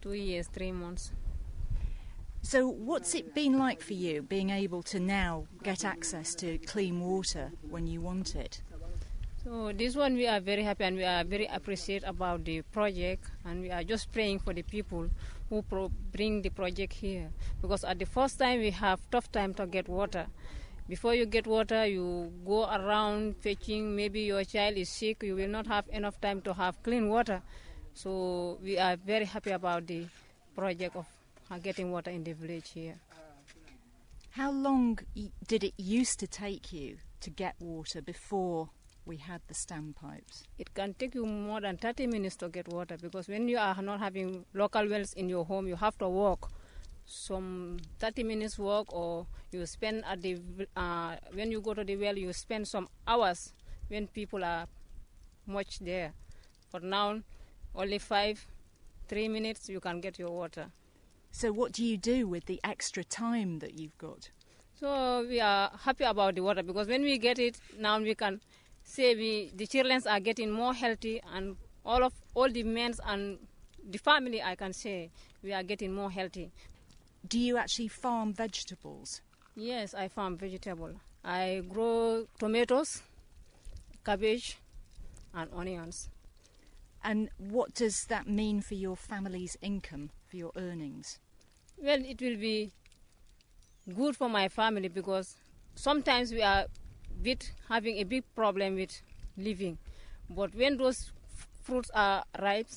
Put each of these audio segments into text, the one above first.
2 years, 3 months. So what's it been like for you, being able to now get access to clean water when you want it? So this one we are very happy and we are very appreciative about the project, and we are just praying for the people who bring the project here, because at the first time we have tough time to get water. Before you get water, you go around fetching, maybe your child is sick, you will not have enough time to have clean water. So we are very happy about the project of getting water in the village here. How long did it used to take you to get water before we had the standpipes? It can take you more than 30 minutes to get water, because when you are not having local wells in your home, you have to walk some 30 minutes walk, or you spend at the when you go to the well, you spend some hours when people are much there. For now, only 3 minutes you can get your water. So what do you do with the extra time that you've got? So we are happy about the water, because when we get it, now we can say the children are getting more healthy, and all the men and the family, I can say, we are getting more healthy. Do you actually farm vegetables? Yes, I farm vegetable. I grow tomatoes, cabbage, and onions. And what does that mean for your family's income, for your earnings? Well, it will be good for my family, because sometimes we are having a big problem with living. But when those fruits are ripe,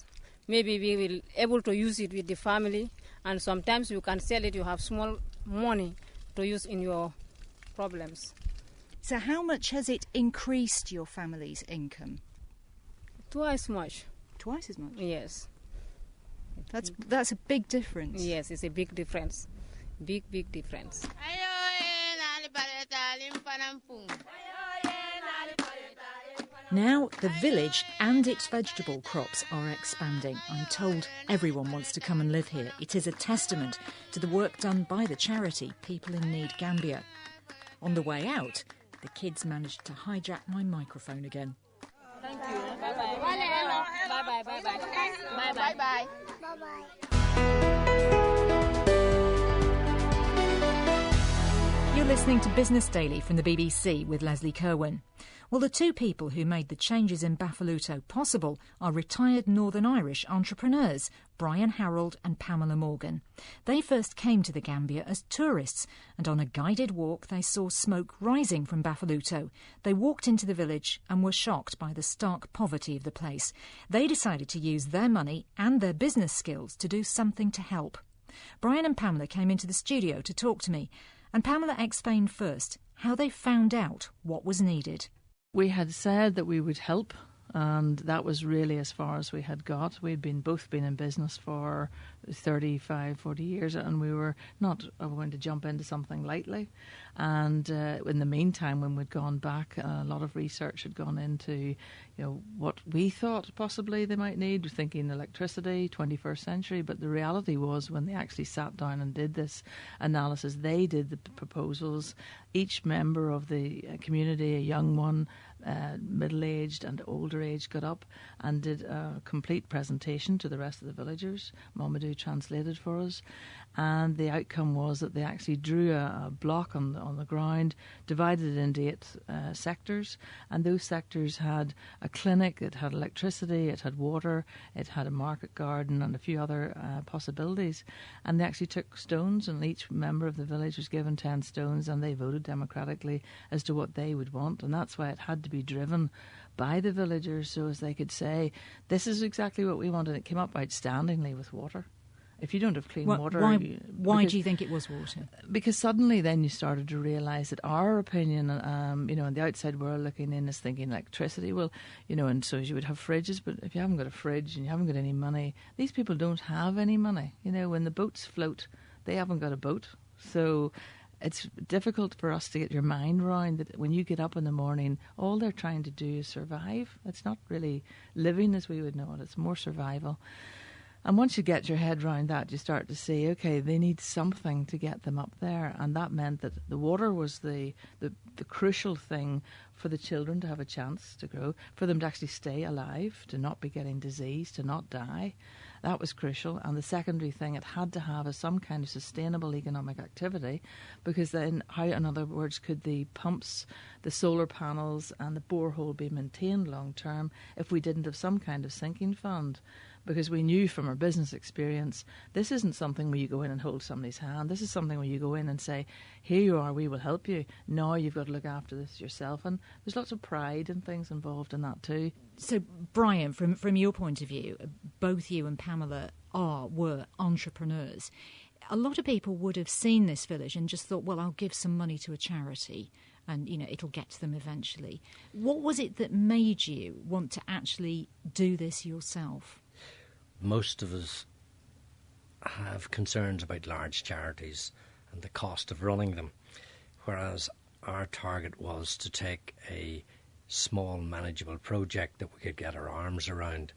maybe we will able to use it with the family, and sometimes you can sell it, you have small money to use in your problems. So how much has it increased your family's income? Twice much. Twice as much? Yes. That's a big difference. Yes, it's a big difference. Big difference. Now the village and its vegetable crops are expanding. I'm told everyone wants to come and live here. It is a testament to the work done by the charity People in Need Gambia. On the way out, the kids managed to hijack my microphone again. Thank you. Bye-bye. Bye-bye. Bye-bye. Bye-bye. Bye-bye. Bye-bye. You're listening to Business Daily from the BBC with Leslie Kerwin. Well, the two people who made the changes in Bafaluto possible are retired Northern Irish entrepreneurs, Brian Harold and Pamela Morgan. They first came to the Gambia as tourists, and on a guided walk they saw smoke rising from Bafaluto. They walked into the village and were shocked by the stark poverty of the place. They decided to use their money and their business skills to do something to help. Brian and Pamela came into the studio to talk to me, and Pamela explained first how they found out what was needed. We had said that we would help, and that was really as far as we had got. We'd both been in business for 35, 40 years, and we were not going to jump into something lightly. And in the meantime, when we'd gone back, a lot of research had gone into, what we thought possibly they might need. We're thinking electricity, 21st century, but the reality was when they actually sat down and did this analysis, they did the proposals. Each member of the community, a young one, middle-aged and older age, got up and did a complete presentation to the rest of the villagers. Mamadou translated for us, and the outcome was that they actually drew a block on the ground, divided it into 8 sectors, and those sectors had a clinic, it had electricity, it had water, it had a market garden and a few other possibilities. And they actually took stones, and each member of the village was given 10 stones, and they voted democratically as to what they would want. And that's why it had to be driven by the villagers, so as they could say, this is exactly what we want. And it came up outstandingly with water. If you don't have clean water... Why do you think it was water? Because suddenly then you started to realise that our opinion, and the outside world looking in is thinking electricity, well, and so you would have fridges, but if you haven't got a fridge and you haven't got any money, these people don't have any money. When the boats float, they haven't got a boat. So it's difficult for us to get your mind round that when you get up in the morning, all they're trying to do is survive. It's not really living as we would know it. It's more survival. And once you get your head round that, you start to see, okay, they need something to get them up there. And that meant that the water was the crucial thing for the children to have a chance to grow, for them to actually stay alive, to not be getting disease, to not die. That was crucial. And the secondary thing, it had to have some kind of sustainable economic activity, because then how, in other words, could the pumps, the solar panels and the borehole be maintained long term if we didn't have some kind of sinking fund? Because we knew from our business experience, this isn't something where you go in and hold somebody's hand. This is something where you go in and say, here you are, we will help you. Now you've got to look after this yourself. And there's lots of pride and things involved in that too. So, Brian, from your point of view, both you and Pamela were entrepreneurs. A lot of people would have seen this village and just thought, well, I'll give some money to a charity and, it'll get to them eventually. What was it that made you want to actually do this yourself? Most of us have concerns about large charities and the cost of running them, whereas our target was to take a small manageable project that we could get our arms around,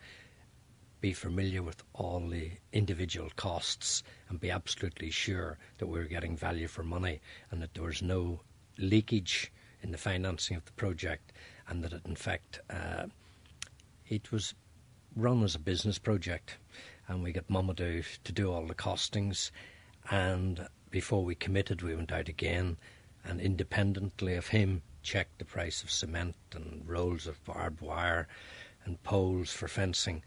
be familiar with all the individual costs and be absolutely sure that we were getting value for money and that there was no leakage in the financing of the project, and that it, in fact, it was run as a business project, and we got Mamadou to do all the costings, and before we committed we went out again and independently of him checked the price of cement and rolls of barbed wire and poles for fencing,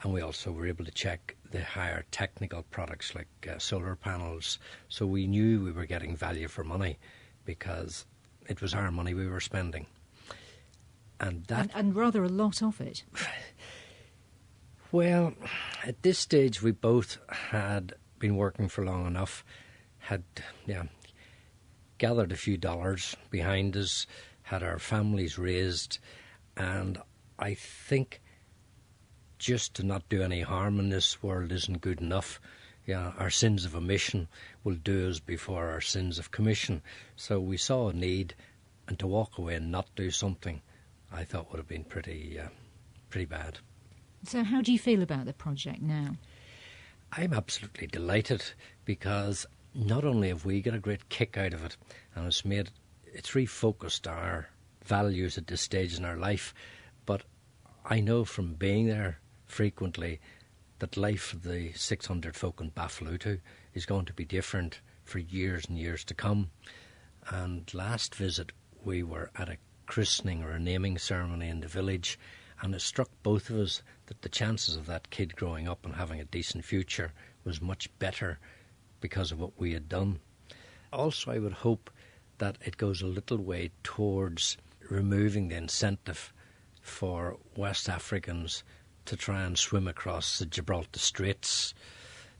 and we also were able to check the higher technical products like solar panels, so we knew we were getting value for money because it was our money we were spending. And rather a lot of it. Well, at this stage we both had been working for long enough, had gathered a few dollars behind us, had our families raised, and I think just to not do any harm in this world isn't good enough. Our sins of omission will do us before our sins of commission. So we saw a need, and to walk away and not do something, I thought would have been pretty bad. So how do you feel about the project now? I'm absolutely delighted, because not only have we got a great kick out of it, and it's refocused our values at this stage in our life, but I know from being there frequently that life for the 600 folk in Bafalutu is going to be different for years and years to come. And last visit we were at a christening or a naming ceremony in the village, and it struck both of us that the chances of that kid growing up and having a decent future was much better because of what we had done. Also, I would hope that it goes a little way towards removing the incentive for West Africans to try and swim across the Gibraltar Straits,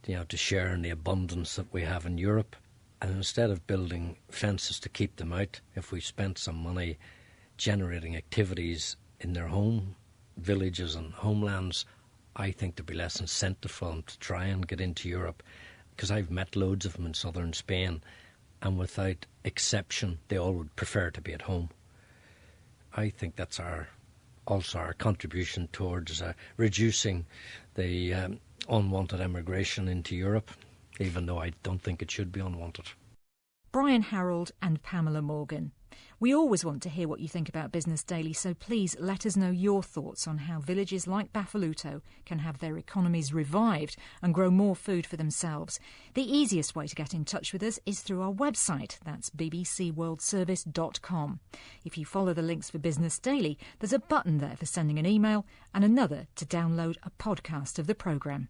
to share in the abundance that we have in Europe. And instead of building fences to keep them out, if we spent some money generating activities in their home villages and homelands, I think there'd be less incentive for them to try and get into Europe, because I've met loads of them in southern Spain, and without exception they all would prefer to be at home. I think that's also our contribution towards reducing the unwanted emigration into Europe, even though I don't think it should be unwanted. Brian Harold and Pamela Morgan. We always want to hear what you think about Business Daily, so please let us know your thoughts on how villages like Bafaluto can have their economies revived and grow more food for themselves. The easiest way to get in touch with us is through our website, that's bbcworldservice.com. If you follow the links for Business Daily, there's a button there for sending an email and another to download a podcast of the programme.